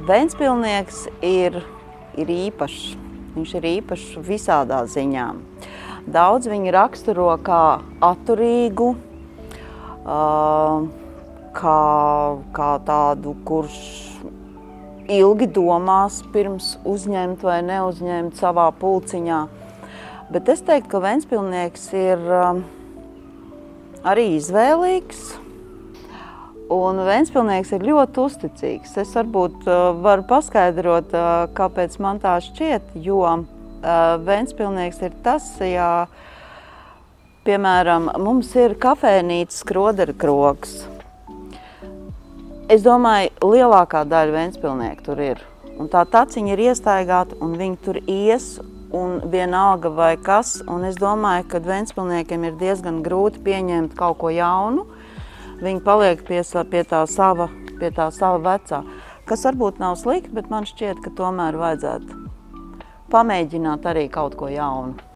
Ventspilnieks ir īpašs. Viņš ir īpašs visādā ziņā. Daudz viņu raksturo kā atturīgu, kā tādu, kurš ilgi domās pirms uzņemt vai neuzņemt savā pulciņā. Bet es teiktu, ka ventspilnieks ir arī izvēlīgs. Un ventspilnieks ir ļoti uzticīgs. Es varbūt varu paskaidrot, kāpēc man tā šķiet, jo ventspilnieks ir tas, ja, piemēram, mums ir kafejnīca Skroderkrogs. Es domāju, lielākā daļa ventspilnieku tur ir. Un tā taciņa ir iestaigāta, un viņi tur ies, un vienalga vai kas. Un es domāju, ka ventspilniekiem ir diezgan grūti pieņemt kaut ko jaunu. Viņi paliek pie tā sava vecā, kas varbūt nav slikti, bet man šķiet, ka tomēr vajadzētu pamēģināt arī kaut ko jaunu.